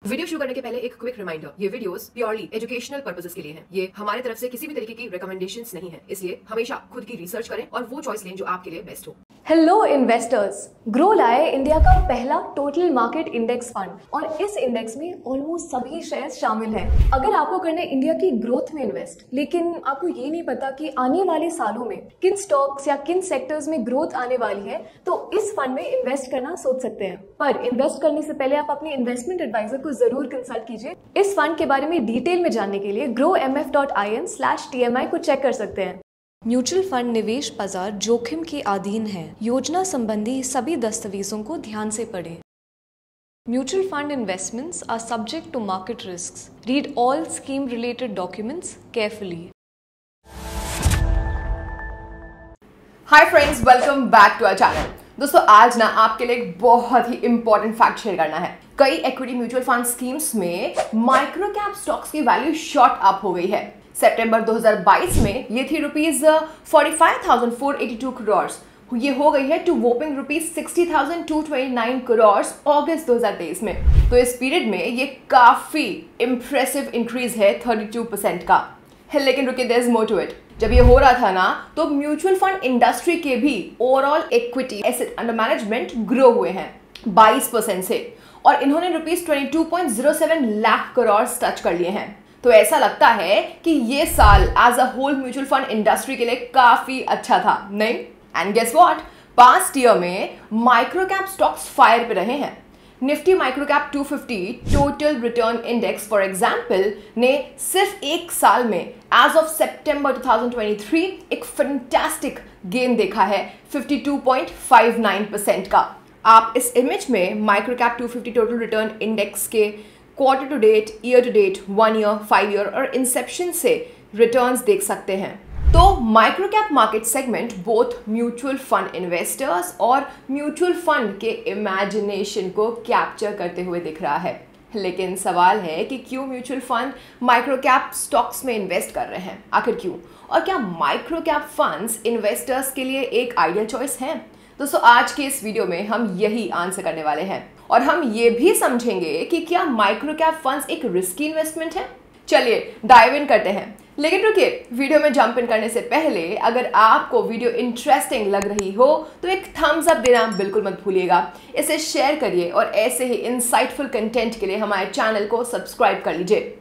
Video शुरू करने के पहले एक क्विक रिमाइंडर, ये वीडियोस प्योरली एजुकेशनल पर्पसेस के लिए हैं। ये हमारे तरफ से किसी भी तरीके की रिकमेंडेशंस नहीं है, इसलिए हमेशा खुद की रिसर्च करें और वो चॉइस लें जो आपके लिए बेस्ट हो। हेलो इन्वेस्टर्स, ग्रो लाए इंडिया का पहला टोटल मार्केट इंडेक्स फंड और इस इंडेक्स में ऑलमोस्ट सभी शेयर्स शामिल हैं। अगर आपको करना है इंडिया की ग्रोथ में इन्वेस्ट, लेकिन आपको ये नहीं पता कि आने वाले सालों में किन स्टॉक्स या किन सेक्टर्स में ग्रोथ आने वाली है, तो इस फंड में इन्वेस्ट करना सोच सकते हैं। पर इन्वेस्ट करने से पहले आप अपने इन्वेस्टमेंट एडवाइजर को जरूर कंसल्ट कीजिए। इस फंड के बारे में डिटेल में जानने के लिए growmf.in/TMI को चेक कर सकते हैं। म्यूचुअल फंड निवेश बाजार जोखिम के अधीन है। योजना संबंधी सभी दस्तावेजों को ध्यान से पढ़ें। Mutual fund investments are subject to market risks. Read all scheme related documents carefully. Hi friends, welcome back to our channel. दोस्तों, आज ना आपके लिए एक बहुत ही इंपॉर्टेंट फैक्ट शेयर करना है। कई इक्विटी म्यूचुअल फंड स्कीम्स में माइक्रो कैप स्टॉक्स की वैल्यू शॉट अप हो गई है। सितंबर 2022 में ये थी ₹45,482 करोड़, ये हो गई है टू वोपिंग ₹60,229 करोड़ अगस्त 2023 में। तो इस पीरियड में ये काफी इंप्रेसिव इंक्रीज है 32% का। लेकिन रुकिए, there is more to it. जब ये हो रहा था ना, तो म्यूचुअल फंड इंडस्ट्री के भी overall equity asset under management grow हुए हैं 22% से, और इन्होंने ₹22.07 लाख करोड़ टच कर लिए हैं। तो ऐसा लगता है कि ये साल as a whole mutual fund industry के लिए काफी अच्छा था, नहीं? And guess what, past year में माइक्रो कैप स्टॉक्स फायर पे रहे हैं। Nifty micro cap 250 total return index for example ने सिर्फ एक साल में एज ऑफ सितंबर 2023 एक फैंटास्टिक गेन देखा है 52.59% का। आप इस इमेज में micro cap 250 total return index के quarter to date, year to date, 1 year, 5 year और इंसेप्शन से रिटर्न्स देख सकते हैं। तो micro cap market segment both mutual fund investors और म्यूचुअल फंड के इमेजिनेशन को कैप्चर करते हुए दिख रहा है। लेकिन सवाल है कि क्यों mutual fund micro cap stocks में इन्वेस्ट कर रहे हैं, आखिर क्यों? और क्या माइक्रो कैप फंड्स इन्वेस्टर्स के लिए एक आइडियल चॉइस है? दोस्तों, आज के इस वीडियो में हम यही आंसर करने वाले हैं और हम ये भी समझेंगे कि क्या माइक्रो कैप फंड्स एक रिस्की इन्वेस्टमेंट है। चलिए डाइव इन करते हैं। लेकिन रुकिए, वीडियो में जंप इन करने से पहले अगर आपको वीडियो इंटरेस्टिंग लग रही हो तो एक थम्स अप देना बिल्कुल मत भूलिएगा। इसे शेयर करिए और ऐसे ही इंसाइटफुल कंटेंट के लिए हमारे चैनल को सब्सक्राइब कर लीजिए।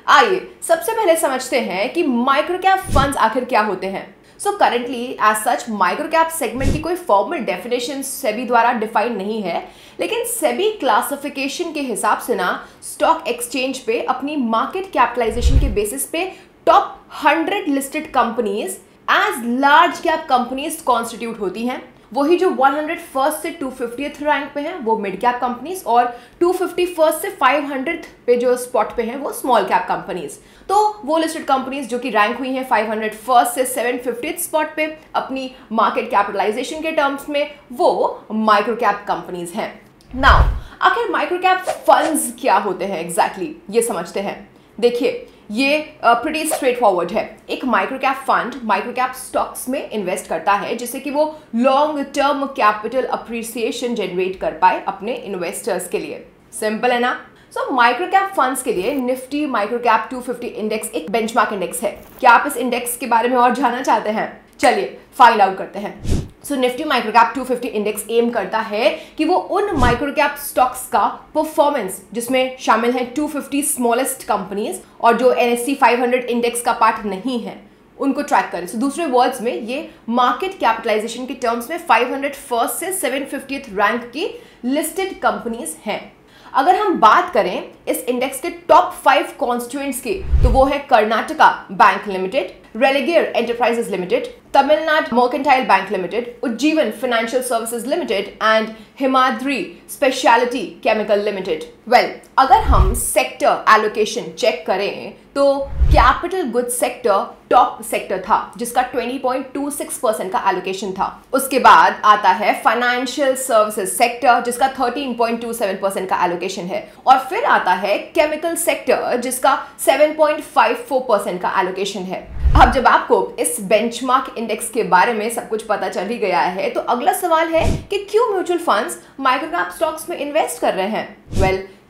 आइए सबसे पहले समझते हैं कि माइक्रो कैप फंड्स आखिर क्या होते हैं। So currently as such micro cap segment की कोई फॉर्मल डेफिनेशन सेबी द्वारा डिफाइन नहीं है, लेकिन सेबी क्लासिफिकेशन के हिसाब से ना स्टॉक एक्सचेंज पे अपनी मार्केट कैपिटलाइजेशन के बेसिस पे top 100 listed companies as large cap companies constitute होती हैं। वही जो 101st से 250th रैंक पे हैं वो मिड कैप कंपनीज, और 251st से 500th पे जो स्पॉट पे हैं वो स्मॉल कैप कंपनीज। तो वो लिस्टेड कंपनीज जो कि रैंक हुई हैं 501st से 750th स्पॉट पे अपनी मार्केट कैपिटलाइजेशन के टर्म्स में, वो माइक्रो कैप कंपनीज हैं। नाउ आखिर माइक्रो कैप फंड्स क्या होते हैं एग्जैक्टली, ये समझते हैं। देखिए, ये प्रीटी स्ट्रेट फॉरवर्ड है। एक micro cap fund micro cap stocks में इन्वेस्ट करता है जिससे कि वो long term capital appreciation generate कर पाए अपने इन्वेस्टर्स के लिए। सिंपल है ना? सो माइक्रो कैप फंड्स के लिए निफ्टी माइक्रो कैप 250 इंडेक्स एक बेंचमार्क इंडेक्स है। क्या आप इस इंडेक्स के बारे में और जानना चाहते हैं? चलिए फाइंड आउट करते हैं। So Nifty micro cap 250 index aim करता है कि वो उन माइक्रो कैप स्टॉक्स का परफॉर्मेंस, जिसमें शामिल हैं 250 स्मॉलेस्ट कंपनीज और जो NSE 500 इंडेक्स का पार्ट नहीं है, उनको ट्रैक करें। सो दूसरे वर्ड्स में ये मार्केट कैपिटलाइजेशन के टर्म्स में 501st से 750th रैंक की लिस्टेड कंपनीज हैं। अगर हम बात करें इस इंडेक्स के टॉप 5 कॉन्स्टिट्यूएंट्स की, तो वो है Karnataka bank limited, Religare enterprises limited, Tamil Nadu mercantile bank limited, Ujjivan financial services limited and Himadri speciality chemical limited. Well, अगर हम सेक्टर एलोकेशन चेक करें तो capital goods sector top sector था जिसका 20.26% का एलोकेशन था। उसके बाद आता है फाइनेंशियल सर्विसेज सेक्टर जिसका 13.27% का एलोकेशन है, और फिर आता है केमिकल सेक्टर जिसका 7.54% का एलोकेशन है। अब जब आपको इस बेंचमार्क इंडेक्स के बारे में सब कुछ पता चल ही गया है, तो अगला सवाल है कि क्यों म्यूचुअल फंड्स माइक्रोकैप स्टॉक्स में इन्वेस्ट कर रहे हैं।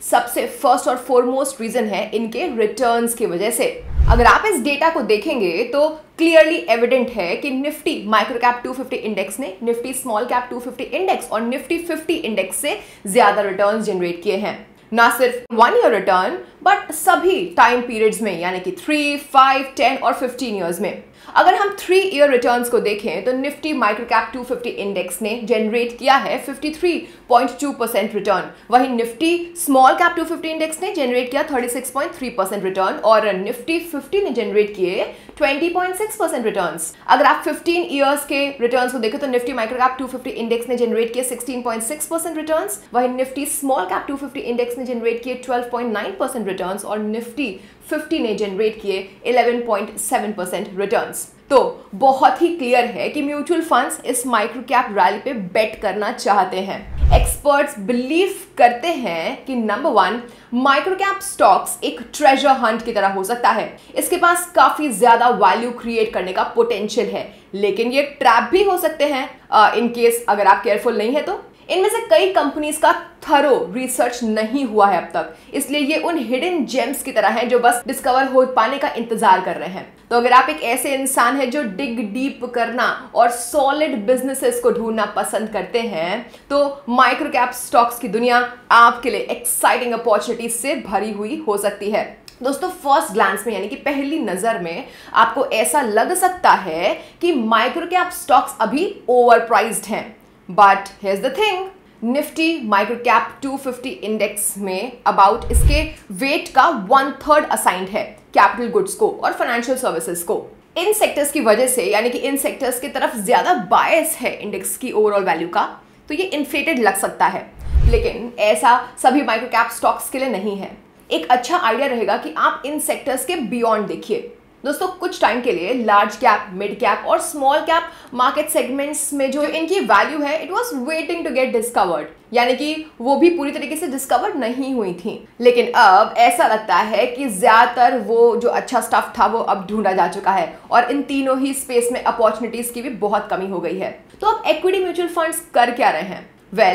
सबसे फर्स्ट और फॉरमोस्ट रीजन है इनके रिटर्न्स की वजह से। अगर आप इस डेटा को देखेंगे तो क्लियरली एविडेंट है कि निफ्टी माइक्रोकैप 250 इंडेक्स ने निफ्टी स्मॉल कैप 250 इंडेक्स और निफ्टी 50 इंडेक्स से ज्यादा रिटर्न्स जनरेट किए हैं। ना सिर्फ 1 ईयर रिटर्न बट सभी टाइम पीरियड्स में, यानी कि 3, 5, 10 और 15 ईयर्स में। अगर हम 3 ईयर रिटर्न्स को देखें तो निफ्टी माइक्रोकैप 250 इंडेक्स ने जनरेट किया है 53.2% रिटर्न, वहीं निफ्टी स्मॉल कैप 250 इंडेक्स ने जनरेट किया 36.3% रिटर्न और निफ्टी 50 ने जनरेट किए 20.6% रिटर्न्स। अगर आप 15 ईयर्स के रिटर्न्स को देखें तो निफ्टी माइक्रोकैप 250 इंडेक्स ने जनरेट किए 16.6% रिटर्न्स, वहीं निफ्टी स्मॉल कैप 250 इंडेक्स ने जनरेट किए 12.9% रिटर्न्स और निफ्टी 50 ने जनरेट किए 11.7% रिटर्न्स। तो बहुत ही क्लियर है कि म्यूचुअल फंड्स इस माइक्रो कैप रैली पे बेट करना चाहते हैं। एक्सपर्ट्स बिलीव करते हैं कि नंबर 1, माइक्रो कैप स्टॉक्स एक ट्रेजर हंट की तरह हो सकता है। इसके पास काफी ज्यादा वैल्यू क्रिएट करने का पोटेंशियल है, लेकिन ये ट्रैप भी हो सकते हैं इन केस अगर आप केयरफुल नहीं है तो। इनमें से कई कंपनीज का थरो रिसर्च नहीं हुआ है अब तक, इसलिए ये उन हिडन जेम्स की तरह हैं जो बस डिस्कवर हो पाने का इंतजार कर रहे हैं। तो अगर आप एक ऐसे इंसान हैं जो डिग डीप करना और सॉलिड बिजनेसेस को ढूंढना पसंद करते हैं, तो माइक्रो कैप स्टॉक्स की दुनिया आपके लिए एक्साइटिंग अपॉर्चुनिटीज से भरी हुई हो सकती है। दोस्तों, फर्स्ट ग्लांस में यानी कि पहली नजर में आपको ऐसा लग सकता है कि माइक्रो कैप स्टॉक्स अभी ओवरप्राइज्ड हैं, but here's the thing, Nifty micro cap 250 index में अबाउट इसके वेट का 1/3 असाइंड है कैपिटल गुड्स को और फाइनेंशियल सर्विसेज को। इन सेक्टर्स की वजह से, यानी कि इन सेक्टर्स की तरफ ज्यादा बायस है इंडेक्स की ओवरऑल वैल्यू का, तो ये इन्फ्लेटेड लग सकता है, लेकिन ऐसा सभी माइक्रो कैप स्टॉक्स के लिए नहीं है। एक अच्छा आइडिया रहेगा कि आप इन सेक्टर्स के बियॉन्ड देखिए। दोस्तों, कुछ टाइम के लिए लार्ज कैप, मिड कैप और स्मॉल कैप मार्केट सेगमेंट्स में जो इनकी वैल्यू है, it was waiting to get discovered, यानी कि वो भी पूरी तरीके से डिस्कवर नहीं हुई थी। लेकिन अब ऐसा लगता है कि ज्यादातर वो जो अच्छा स्टफ था वो अब ढूंढा जा चुका है और इन तीनों ही स्पेस में अपॉर्चुनिटीज की भी बहुत कमी हो गई है। तो अब इक्विटी म्यूचुअल फंड्स कर क्या रहे हैं?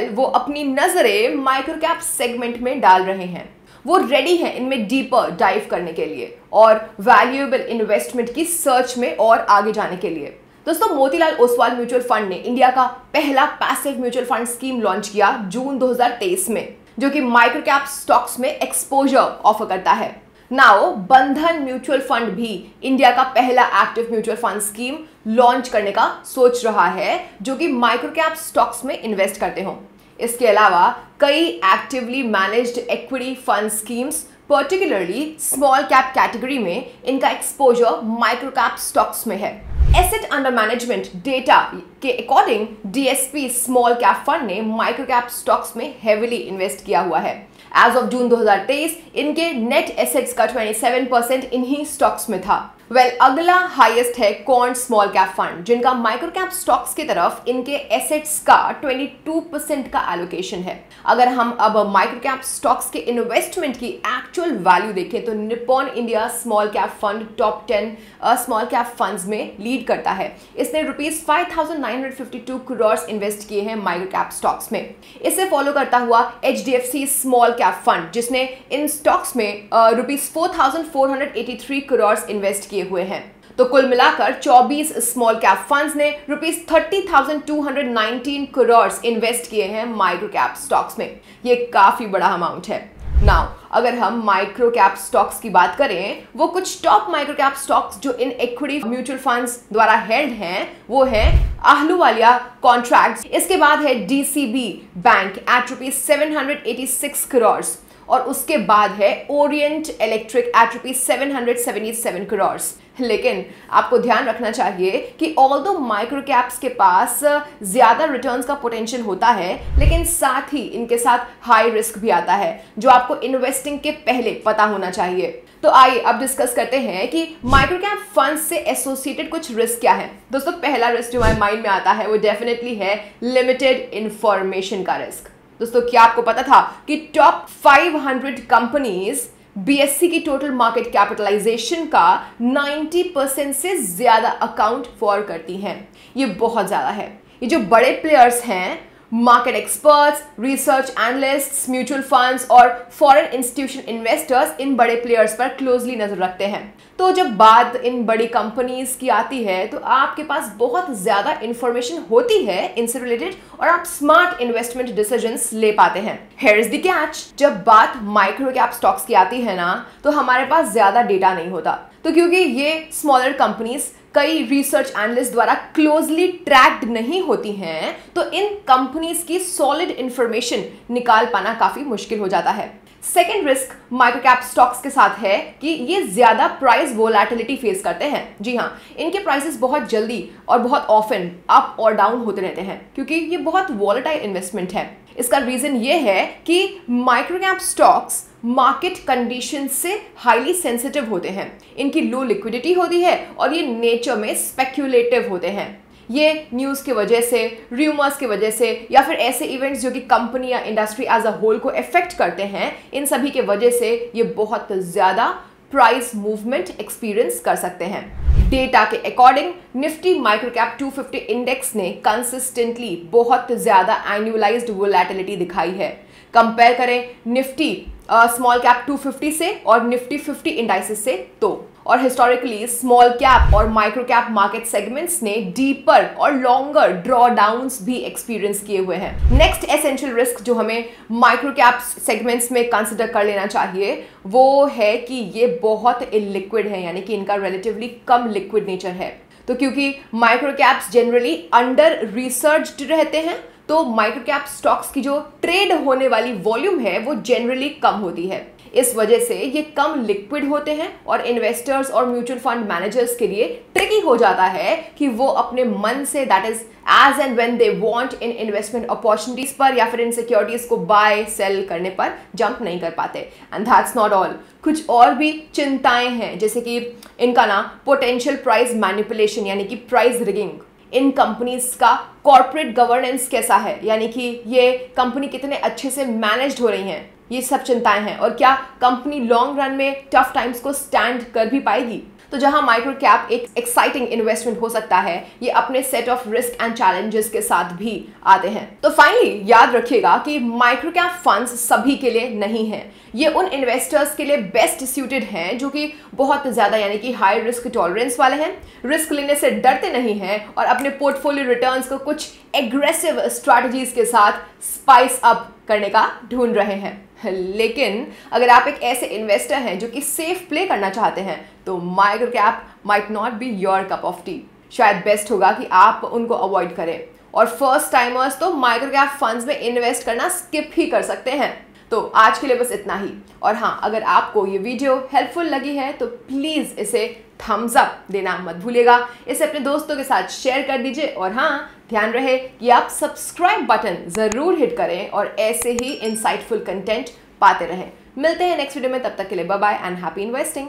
वो अपनी नजरें माइक्रो कैप सेगमेंट में डाल रहे हैं। वो रेडी हैं इनमें डीपर डाइव करने के लिए और वैल्यूएबल इन्वेस्टमेंट की सर्च में और आगे जाने के लिए। दोस्तों, मोतीलाल ओसवाल म्यूचुअल फंड ने इंडिया का पहला passive mutual fund scheme launch किया जून 2023 में, जो कि माइक्रो कैप स्टॉक्स में एक्सपोजर ऑफर करता है। नाउ बंधन म्यूचुअल फंड भी इंडिया का पहला active mutual fund scheme launch करने का सोच रहा है, जो कि माइक्रो कैप स्टॉक्स में इन्वेस्ट करते हो। इसके अलावा कई actively managed equity fund schemes, particularly small cap category में इनका एक्सपोजर माइक्रो कैप स्टॉक्स में है। एसेट अंडर मैनेजमेंट डेटा के according DSP small cap fund ने माइक्रो कैप स्टॉक्स में हेविली इन्वेस्ट किया हुआ है। एज ऑफ जून 2023 इनके नेट एसेट्स का 27% इन्हीं स्टॉक्स में था। अगला हाईएस्ट है कॉर्न स्मॉल कैप फंड, जिनका माइक्रो कैप स्टॉक्स की तरफ इनके एसेट्स का 22% का एलोकेशन है। अगर हम अब माइक्रो कैप स्टॉक्स के इन्वेस्टमेंट की एक्चुअल वैल्यू देखें तो Nippon India small cap fund top 10 small cap funds में लीड करता है। इसने ₹5,952 करोड़ इन्वेस्ट किए हैं माइक्रो कैप स्टॉक्स में। इसे फॉलो करता हुआ HDFC स्मॉल कैप फंड, जिसने इन स्टॉक्स में ₹4,483 करोड़ इन्वेस्ट किए हुए हैं। तो कुल मिलाकर 24 स्मॉल कैप फंड्स ने ₹30,219 करोड़ इन्वेस्ट किए हैं माइक्रो कैप स्टॉक्स में। ये काफी बड़ा अमाउंट है। नाउ अगर हम माइक्रो कैप स्टॉक्स की बात करें, वो कुछ टॉप माइक्रो कैप स्टॉक्स जो इन इक्विटी म्यूचुअल फंड्स द्वारा हेल्ड हैं, वो है आहलूवालिया कॉन्ट्रैक्ट्स, इसके बाद है DCB बैंक एट ₹786 करोड़ और उसके बाद है ओरिएंट इलेक्ट्रिक एट ₹777 करोड़। लेकिन आपको ध्यान रखना चाहिए कि ऑल्दो माइक्रो कैप्स के पास ज्यादा रिटर्न्स का पोटेंशियल होता है, लेकिन साथ ही इनके साथ हाई रिस्क भी आता है, जो आपको इन्वेस्टिंग के पहले पता होना चाहिए। तो आइए अब डिस्कस करते हैं कि माइक्रो कैप फंड से एसोसिएटेड कुछ रिस्क क्या है। दोस्तों, पहला रिस्क जो हमारे माइंड में आता है वो डेफिनेटली है लिमिटेड इंफॉर्मेशन का रिस्क। दोस्तों, क्या आपको पता था कि टॉप 500 कंपनीज बीएससी की टोटल मार्केट कैपिटलाइजेशन का 90% से ज्यादा अकाउंट फॉर करती हैं। ये बहुत ज्यादा है। ये जो बड़े प्लेयर्स हैं, market experts, research analysts, mutual funds और फॉरेन इंस्टीट्यूशन इन्वेस्टर्स इन बड़े प्लेयर्स पर क्लोजली नजर रखते हैं। तो जब बात इन बड़ी कंपनीज की आती है तो आपके पास बहुत ज्यादा इंफॉर्मेशन होती है इनसे रिलेटेड और आप स्मार्ट इन्वेस्टमेंट डिसीजंस ले पाते हैं। हियर इज द कैच, जब बात माइक्रो कैप स्टॉक्स की आती है ना, तो हमारे पास ज्यादा डेटा नहीं होता। तो क्योंकि ये स्मॉलर कंपनीज कई रिसर्च एनालिस्ट द्वारा क्लोजली ट्रैक्ड नहीं होती हैं, तो इन कंपनीज की सॉलिड इंफॉर्मेशन निकाल पाना काफी मुश्किल हो जाता है। Second risk micro cap stocks के साथ है कि ये ज्यादा प्राइस वोलेटिलिटी फेस करते हैं। जी हाँ, इनके प्राइसेस बहुत जल्दी और बहुत ऑफन अप और डाउन होते रहते हैं क्योंकि ये बहुत वॉलेटाइल इन्वेस्टमेंट है। इसका रीजन ये है कि micro cap stocks market condition से हाईली सेंसिटिव होते हैं। इनकी लो लिक्विडिटी होती है और ये नेचर में स्पेक्यूलेटिव होते हैं। ये न्यूज़ की वजह से, रूमर्स की वजह से या फिर ऐसे इवेंट्स जो कि कंपनी या इंडस्ट्री एज अ होल को इफेक्ट करते हैं, इन सभी के वजह से ये बहुत ज़्यादा प्राइस मूवमेंट एक्सपीरियंस कर सकते हैं। डेटा के according Nifty micro cap 250 index ने कंसिस्टेंटली बहुत ज़्यादा एनुअलाइज्ड वोलेटिलिटी दिखाई है। कंपेयर करें निफ्टी स्मॉल कैप 250 से और निफ्टी 50 इंडाइसेस से तो, और हिस्टोरिकली स्मॉल कैप और माइक्रो कैप मार्केट सेगमेंट्स ने डीपर और लॉन्गर ड्रॉ डाउन्स भी एक्सपीरियंस किए हुए हैं। नेक्स्ट एसेंशियल रिस्क जो हमें माइक्रो कैप सेगमेंट्स में कंसिडर कर लेना चाहिए वो है कि ये बहुत इलिक्विड है, यानी कि इनका रिलेटिवली कम लिक्विड नेचर है। तो क्योंकि micro caps generally under researched रहते हैं, तो माइक्रो कैप स्टॉक्स की जो ट्रेड होने वाली वॉल्यूम है वो जनरली कम होती है। इस वजह से ये कम लिक्विड होते हैं और इन्वेस्टर्स और म्यूचुअल फंड मैनेजर्स के लिए ट्रिकी हो जाता है कि वो अपने मन से, that is as and when they want, इन इन्वेस्टमेंट अपॉर्चुनिटीज पर या फिर इन सिक्योरिटीज को बाय सेल करने पर जंप नहीं कर पाते। एंड दैट्स नॉट ऑल, कुछ और भी चिंताएं हैं, जैसे कि इनका ना पोटेंशियल प्राइस मैनिपुलेशन यानी कि प्राइस रिगिंग, इन कंपनीज का कॉर्पोरेट गवर्नेंस कैसा है, यानी कि ये कंपनी कितने अच्छे से मैनेज्ड हो रही हैं, ये सब चिंताएं हैं। और क्या कंपनी लॉन्ग रन में टफ टाइम्स को स्टैंड कर भी पाएगी। तो जहां माइक्रो कैप एक एक्साइटिंग इन्वेस्टमेंट हो सकता है, ये अपने set of risk and challenges के साथ भी आते हैं। तो फाइनली याद रखिएगा कि माइक्रो कैप फंड्स सभी के लिए नहीं है। ये उन इन्वेस्टर्स के लिए बेस्ट सूटेड हैं जो कि बहुत ज्यादा यानी कि हाई रिस्क टॉलरेंस वाले हैं, रिस्क लेने से डरते नहीं हैं और अपने पोर्टफोलियो रिटर्न्स को कुछ एग्रेसिव स्ट्रैटेजीज के साथ स्पाइस अप करने का ढूंढ रहे हैं। लेकिन अगर आप एक ऐसे इन्वेस्टर हैं जो कि सेफ प्ले करना चाहते हैं, तो micro cap might not be your cup of T. शायद बेस्ट होगा कि आप उनको अवॉइड करें। और फर्स्ट टाइमर्स तो माइक्रो कैप फंड्स में इन्वेस्ट करना स्किप ही कर सकते हैं। तो आज के लिए बस इतना ही। और हाँ, अगर आपको ये वीडियो हेल्पफुल लगी है तो प्लीज़ इसे थम्स अप देना मत भूलिएगा। इसे अपने दोस्तों के साथ शेयर कर दीजिए और हाँ, ध्यान रहे कि आप सब्सक्राइब बटन ज़रूर हिट करें और ऐसे ही इंसाइटफुल कंटेंट पाते रहें। मिलते हैं नेक्स्ट वीडियो में, तब तक के लिए bye bye and happy investing.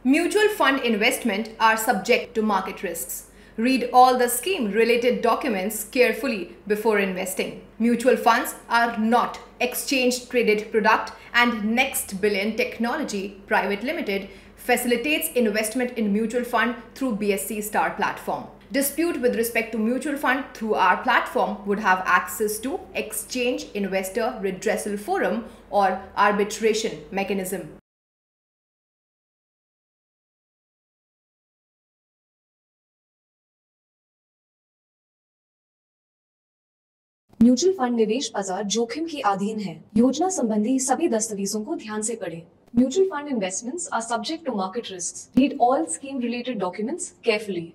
Mutual fund investment are subject to market risks. Read all the scheme-related documents carefully before investing. Mutual funds are not exchange-traded product, and Next Billion Technology Private Limited facilitates investment in mutual fund through BSE Star platform. Dispute with respect to mutual fund through our platform would have access to exchange investor redressal forum or arbitration mechanism. Mutual fund निवेश बाजार जोखिम के अधीन है। योजना संबंधी सभी दस्तावेजों को ध्यान से पढ़ें। Mutual fund investments are subject to market risks. Read all scheme related documents carefully.